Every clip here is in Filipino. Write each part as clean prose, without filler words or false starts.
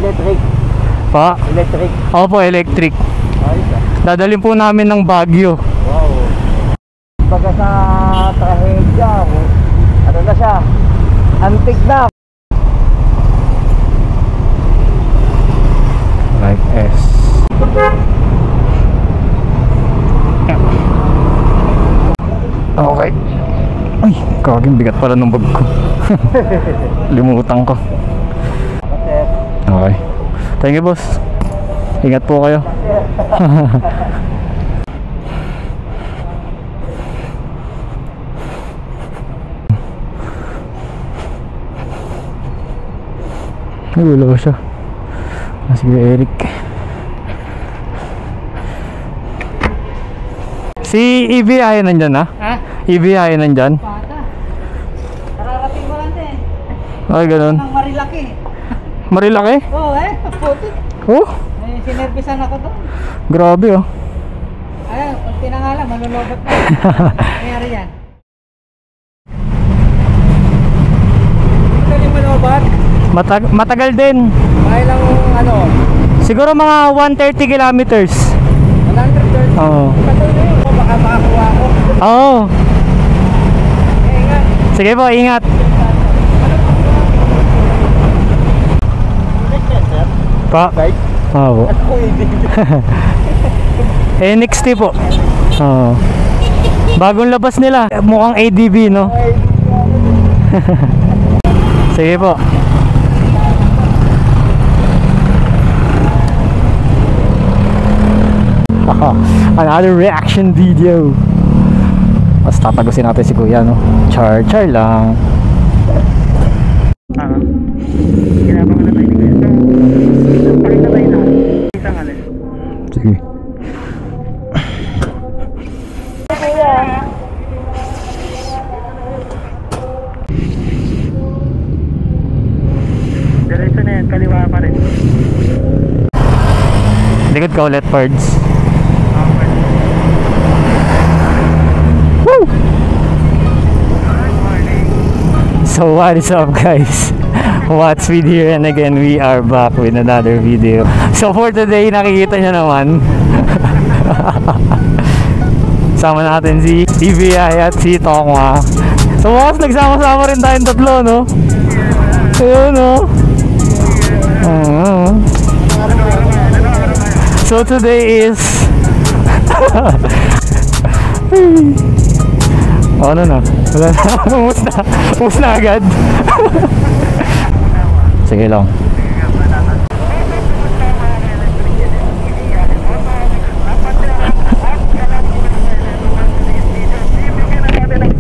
Electric. Pa? Electric. Opo, electric. Ayos ah. Dadalhin po namin ng Baguio. Wow. Pagka sa trahedya, ano na siya? Antik na. Like S. Okay. Ay, kaging bigat pala ng bag ko. Limutan ko. Okay. Thank you, boss. Ingat po kayo. Ay, wala siya. Sige, Eric. Si EV ay nandyan na? Ha? EV ay nandyan? Bata. Kararating ko lang din. Ay, ganun. Ang Marilaki. Marilaki? Oo puti. Oh, May sinervisan ako doon. grabe oh. Ayan, pag tinangalan, malulobot na. Nangyari yan. Ito yung malobot? Matagal din. Kaya lang ano? Siguro mga 130 kilometers. 130. Oo. Patuloy mo, baka makakuha ko. Oo. Ingat. Sige po, ingat. Pa? Oo. NXT po. Oo. Bagong labas nila. Mukhang ADB, no? Sige po. Another reaction video. Mas tatagusin natin si kuya, no? Char lang. Kinabangan na tayo ni Kuya. So, pakita tayo na. Isang alis. Sige. Diretso na yan, kaliwa pa rin. Likod ka ulit, Pards. So what is up, guys? What's with here, and again we are back with another video. So for today, nakikita nyo naman sama natin si TVI at si Tokma. So once nagsama-sama rin tayong tatlo, no? Ayun, no? So today is ano na? Wala na. Umus na agad. Sige lang.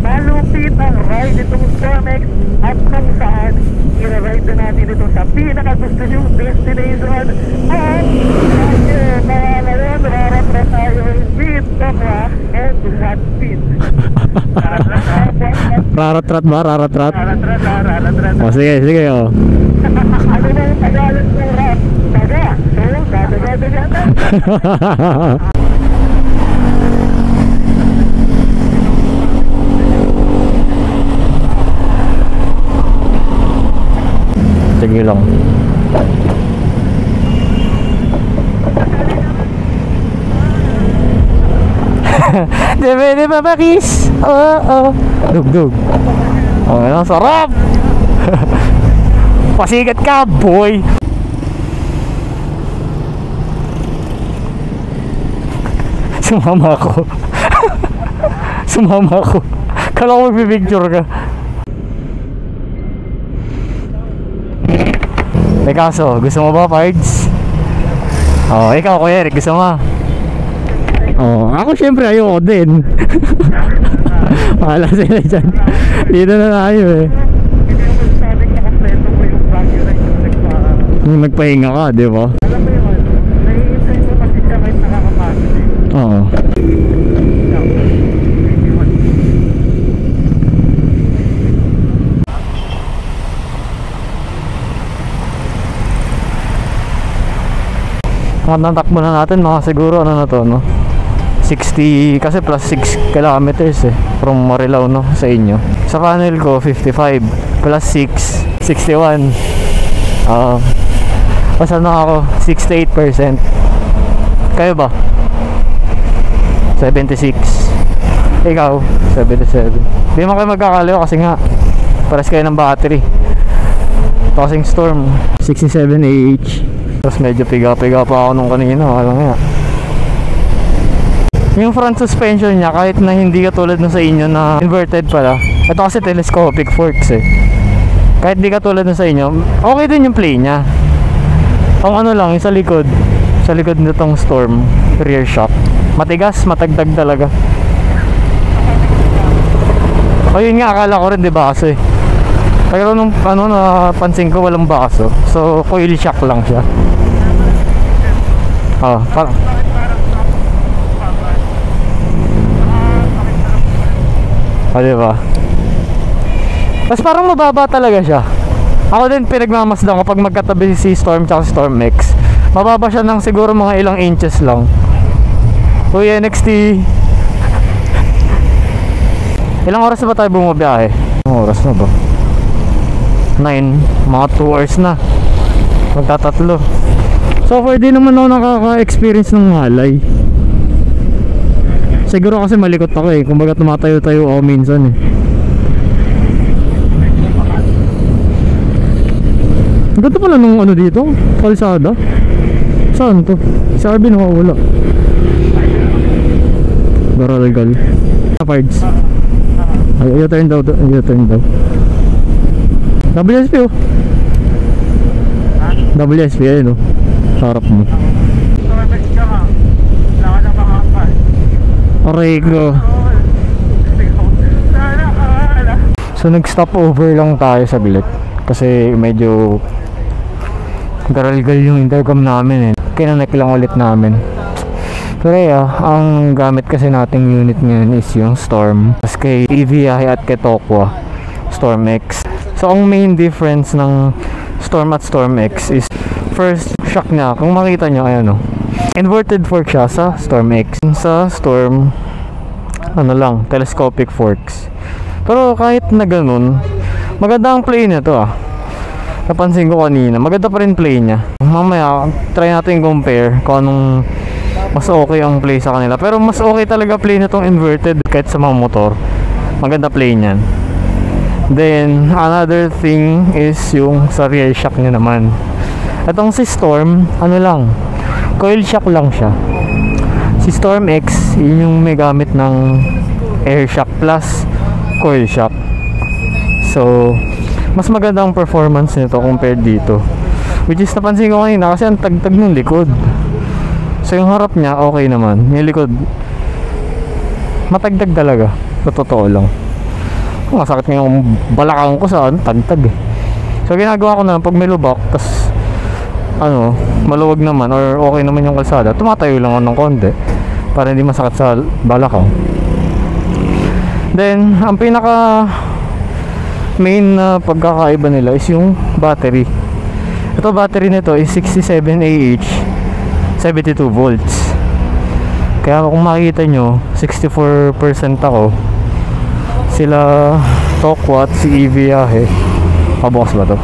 Malupit ang ride itong Stormex at kung saan i-ride na natin ito sa pinakagusto niyong destination at ngayon rarap-rap tayo with Tokwa and One Pin. Rarat-rat ba? Rarat-rat? Rarat-rat. O sige, sige o. Ano ba yung Tagalog ng rap? Taga. So, gada-gada yata. Sige lang. Di ba ba kiss? Oo. Dug. Okay lang, sarap. Pasigat ka, boy. Sumama ako. Sumama ako. Kala ko magpipicture ka. May kaso, gusto mo ba, Pards? Oh, ikaw, Kuya Eric, gusto mo? Oh, ako syempre ayoko din. Mahala sila dyan. Dito na tayo eh. Nung nagpahinga ka, di ba? Alam mo yun, nai-enjoy mo kasi siya kahit nakakapagod eh. Oo. Natakbo na natin mga siguro ano na to, no? 60 kasi plus 6 kilometers eh from Marilao, no, sa inyo. Sa funnel ko 55 plus 6 61. Tapos ano ako, 68%. Kayo ba? 76. Ikaw, 77. Di mo kayo magkakalayo kasi nga pares kayo ng battery. Tossing Storm 67AH. Tapos medyo piga-piga pa ako nung kanina. Alam nga, yung front suspension niya, kahit na hindi katulad nung sa inyo na inverted pala, ito kasi telescopic forks eh. Kahit di katulad nung sa inyo, okay din yung play niya. Ang ano lang, yung sa likod nitong Storm rear shock, matigas, matagdag talaga. Ayun nga, akala ko rin di baso eh. Pero nung ano, napansin ko walang baso. So coil shock lang siya. Parang diba? Tapos parang mababa talaga siya. Ako din pinagmamasdan ko pag magkatabi si Storm tsaka si Storm X. Mababa siya ng siguro mga ilang inches lang. Uy, NXT. Ilang oras na ba tayo bumabiyahe? Ilang oras na ba? 9, mga 2 hours na. Magtatatlo. So far di naman ako nakaka-experience ng ngalay. Siguro kasi malikot ako eh. Kumbaga tumatayo-tayo ako minsan eh. Ganda pala nung ano dito, kalsada. Saan to? Sabi nakawala. Baralgal. Parts. Ay, turn daw. WSP oh. WSP ayun oh. Sarap mo. Aray ko. So nag-stop over lang tayo sa bilit kasi medyo garalgal yung intercom namin eh. Kinanek lang ulit namin. Pero ang gamit kasi nating unit ngayon is yung Storm. Tapos kay EVI at kay Tokwa, Storm X. So ang main difference ng Storm at Storm X is first shock niya. Kung makita nyo, ayan o, inverted fork siya sa Storm X. Sa Storm, ano lang, telescopic forks. Pero kahit na ganun, maganda ang play niya to Napansin ko kanina, maganda pa rin play niya. Mamaya, try natin compare kung anong mas okay ang play sa kanila. Pero mas okay talaga play na tong inverted kahit sa mga motor. Maganda play niyan. Then, another thing is yung sa rear shock niya naman. Itong si Storm, ano lang, coil shock lang siya. Si Storm X, yun yung may gamit ng air shock plus coil shock. So, mas maganda ang performance nito compared dito. Which is napansin ko kanina kasi ang tagtag ng likod. So yung harap niya okay naman. Yung likod matagtag talaga. Sa totoo lang. Masakit nga yung balakang ko sa tagtag eh. So ginagawa ko na pag may lubak, tas ano, maluwag naman or okay naman yung kalsada, tumatayo lang ako ng konti para hindi masakit sa balakang. Then ang pinaka main na pagkakaiba nila is yung battery. Ito battery nito is 67AH 72 volts. Kaya kung makikita nyo 64% ako. Sila Tokwa at si EVI pabukas ba to?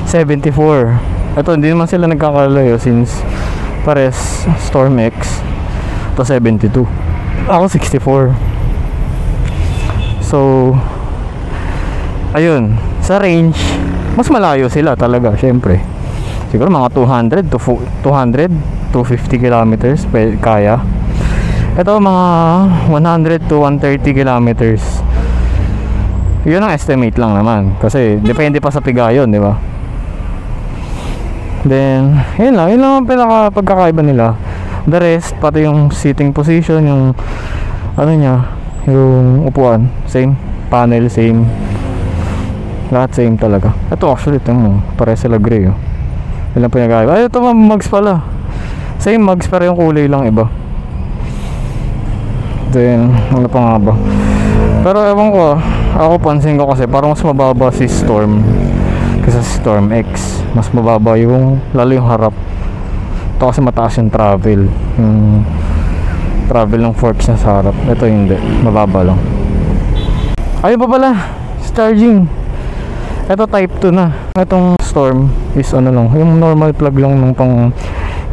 74. Ito hindi naman sila nagkakalayo since pares Storm X to 72. Ako 64. So ayun, sa range mas malayo sila talaga, syempre. Siguro mga 200 to 250 kilometers kaya. Ito mga 100 to 130 kilometers. Yun ang estimate lang naman kasi depende pa sa pigayon, di ba? Then yun lang ang pinaka pagkakaiba nila. The rest, pati yung seating position, yung ano niya, yung upuan, same. Panel, same. Lahat same talaga. Ito actually, ito mo, pare sila gray Ilang pinagkaiba. Ay, ito mugs pala. Same mugs pero yung kulay lang iba. Then, ano pa nga ba? Pero ewan ko, ako pansin ko kasi parang mas mababa si Storm kaysa si Storm X. Mas mababa yung, lalo yung harap. Ito kasi mataas yung travel. Yung travel ng forks niya sa harap. Ito hindi, mababa lang. Ayun pa pala, charging. Ito type 2 na. Itong Storm is ano lang, yung normal plug lang ng pang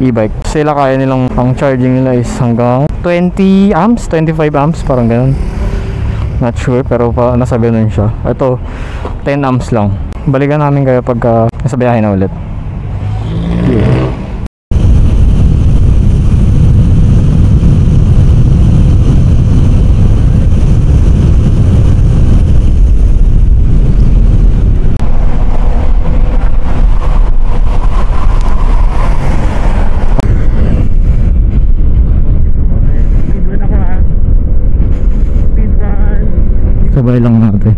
e-bike. Sila kaya nilang, ang charging nila is hanggang 20 amps, 25 amps, parang ganun. Not sure, pero pa nasa ganun siya. Ito 10 amps lang. Balikan namin kayo pagka nasa biyahe na ulit. Yeah. Sabay lang natin.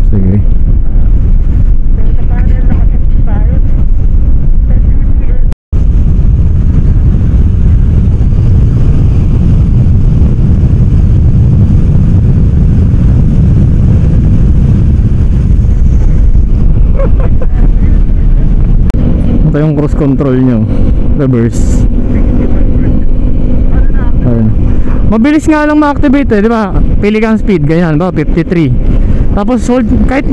Sige. Ito yung cruise control nyo. Reverse. Ayun. Mabilis nga lang ma-activate di ba? Pili kang speed, ganyan ba? 53. Tapos hold, kahit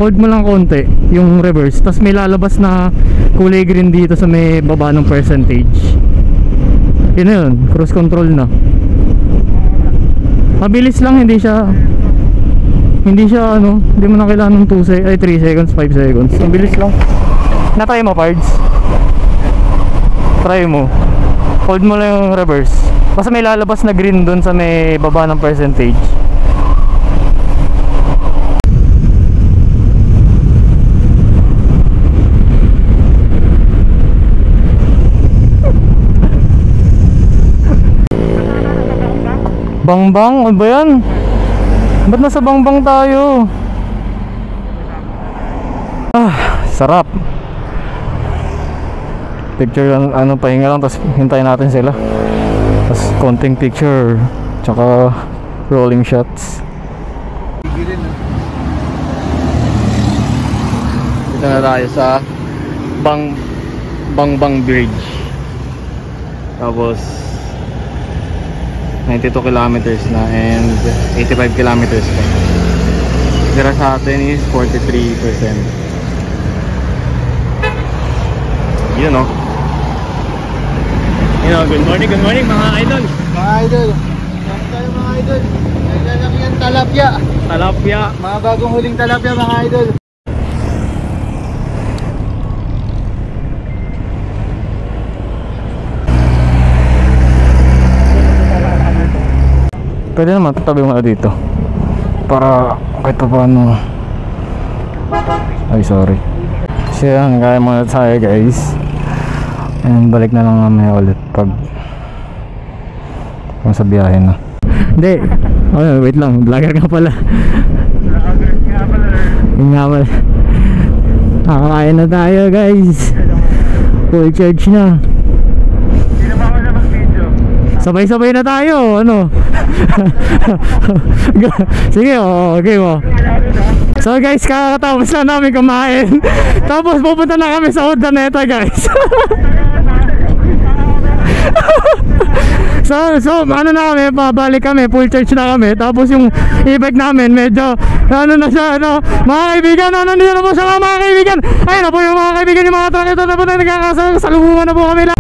hold mo lang konti yung reverse, tapos may lalabas na kulay green dito sa may baba ng percentage. Yun na yun, cruise control na. Mabilis lang, hindi siya ano, hindi mo na kailangan ng 3 seconds, 5 seconds. Mabilis lang. Na-try mo, Pards? Try mo. Hold mo lang yung reverse. Basta may lalabas na green dun sa may baba ng percentage. Bangbang? Ano ba yan? Ba't nasa bangbang tayo? Sarap. Picture lang, ano, pahinga lang, tapos hintayin natin sila. Tapos konting picture, tsaka rolling shots. Dito na tayo sa Bangbang Bridge. Tapos 92 kilometers na and 85 kilometers pa. Tira sa atin is 43%. Yun o. Good morning mga idol. Mga idol, yan tayo mga idol. Naglalaki yan talapya. Talapya. Mga bagong huling talapya mga idol. Pwede naman tatabi mo na dito para kahit pa paano. Ay sorry. So yan, kaya muna tayo guys. And balik na lang namin ulit pag sa biyahe na. Hindi. Oh, wait lang, vlogger ka pala. Yun nga pala. Nakakain na tayo guys. Full charge na. Sabay-sabay na tayo. Ano? Sige, okay mo. So guys, kakatapos na namin kumain. Tapos pupunta na kami sa Urdaneta guys. So ano na kami, pabalik kami, full charge na kami. Tapos yung e-bike namin medyo ano na siya, ano, mga kaibigan, nandito na po siya mga kaibigan. Ayun na po yung mga kaibigan, yung mga truck ito na po na nagkakasalubungan na po kami na.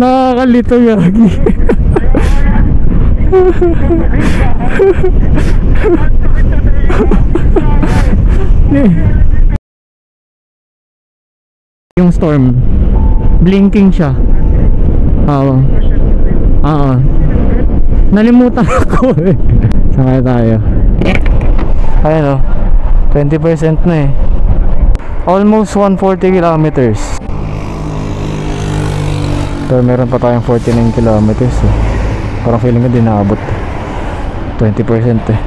Nakakalito yagi. Yung storm blinking siya. Oo. Nalimutan ako eh. Sakay tayo. Ayun o, 20% na eh. Almost 140 kilometers. Pero meron pa tayong 49 kilometers eh. Parang feeling ko din naabot 20% eh.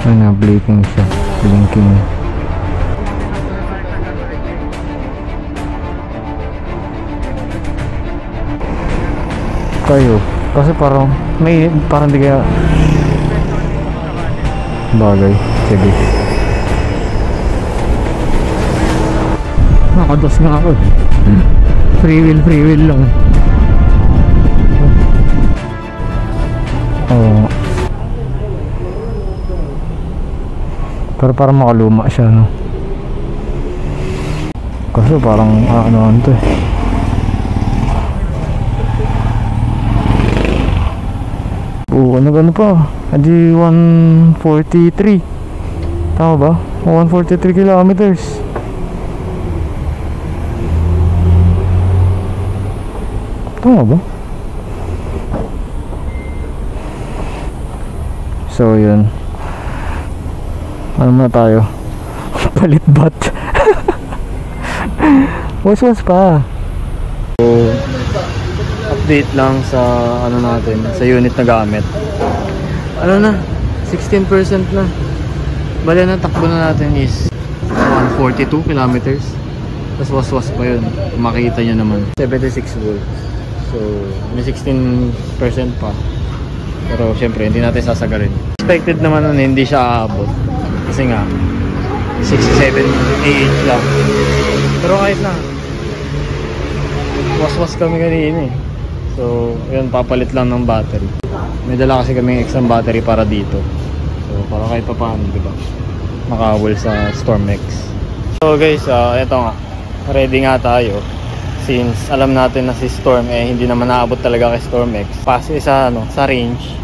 Ayun na, blinking siya. Blinking. Kayo kasi parang di kaya bagay. Sige, nakados nga ako. Free will lang. Pero parang makaluma siya, no? Kasi parang ano to eh. Oo, ano pa? Adi 143. Tama ba? 143 kilometers. Tama ba? So yun. Ano muna tayo? Palit bat. Was pa. So, update lang sa ano natin, sa unit na gamit. Ano na? 16% na. Bale na takbo na natin is 142 kilometers. Tapos was pa yun. Makita nyo naman. 76 volts. So, may 16% pa. Pero syempre, hindi natin sasagarin. Expected naman na hindi siya aabot. Kasi nga, 67 AH lang. Pero kahit na, was kami kanina eh. So, yun, papalit lang ng battery. May dala kasi kaming extra battery para dito. So, para kahit pa paano, diba? Makawal sa StormX. So guys, eto nga. Ready nga tayo. Since alam natin na si Storm hindi naman naabot talaga kay StormX. Pase sa range.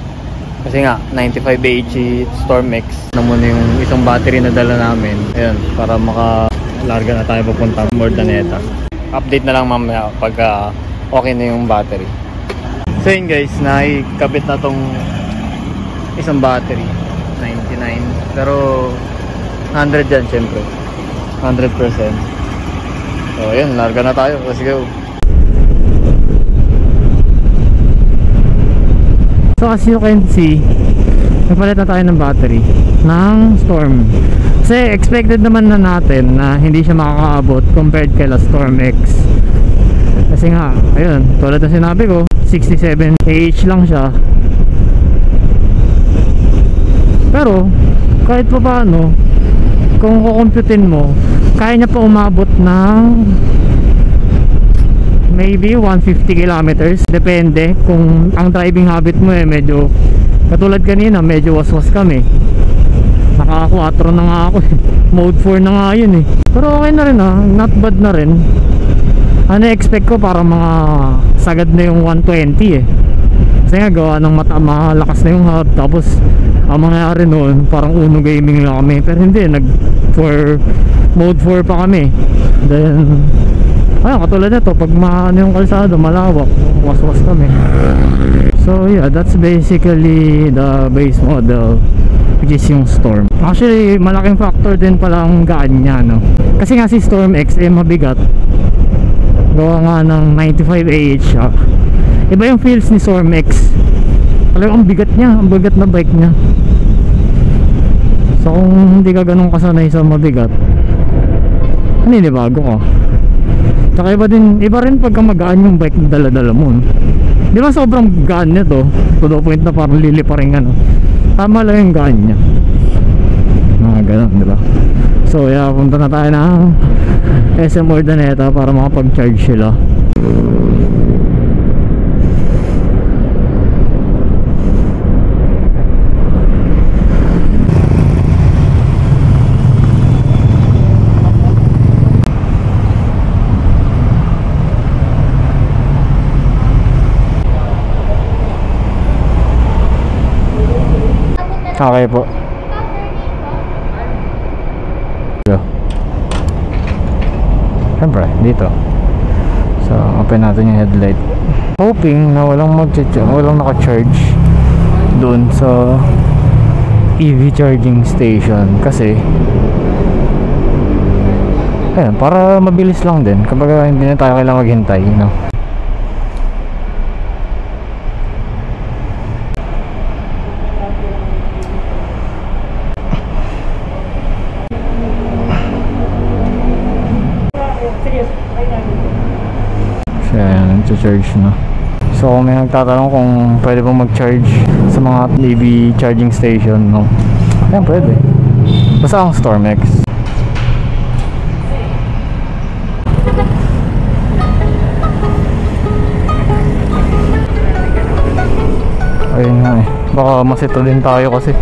Kasi nga 95 AH StormX na muna yung isang battery na dala namin. Ayun, para makalarga na tayo papunta Mourdaneta. Update na lang mamaya pag okay na yung battery. So yun guys, nakikabit na tong isang battery 99, pero 100 yan syempre, 100%. So ayun, larga na tayo, let's go. So as you can see, nagpalit na tayo ng battery ng Storm. Kasi expected naman na natin na hindi siya makakaabot compared kay la StormX. Kasi nga, ayun, tulad na sinabi ko, 67 AH lang siya. Pero kahit pa paano, kung kukumputin mo, kaya niya pa umabot ng maybe 150 kilometers. Depende kung ang driving habit mo medyo, katulad kanina, medyo waswas kami. Naka 4 na nga ako eh. Mode 4 na nga yun eh. Pero okay na rin not bad na rin. Ano expect ko para mga sagad na yung 120 eh. Kasi nga gawa ng malakas na yung hub. Tapos ang mangyayari noon parang Uno gaming lang kami. Pero hindi, mode 4 pa kami. Then ayun, katulad nito, pag yung kalsada malawak, waswas kami. So yeah, that's basically the base model, which is yung Storm. Actually malaking factor din pala ang gaan niya, no? Kasi nga si StormX mabigat. Gawa nga ng 95 AH siya. Iba yung feels ni StormX. Talagang ang bigat niya, ang bigat na bike niya. So kung hindi ka ganun kasanay sa mabigat, hindi bago ka. Tsaka iba rin pagka magaan yung bike na dala-dala mo, no? Di ba sobrang gaan niya to the point na parang liliparing ano. Tama lang yung gaan niya. Ganun, di ba? So yeah, punta na tayo ng SM Mourdaneta para makapag-charge sila. Okay po. Siyempre, dito. So, open natin yung headlight. Hoping na walang naka-charge doon sa EV charging station. Kasi ayun, para mabilis lang din. Kapag hindi na tayo kailangan maghintay, no? Charge na. So kung may nagtatanong kung pwede bang mag-charge sa mga EV charging station, no? Ayan, pwede. Basta ang StormX. Ayun nga eh, baka masito din tayo kasi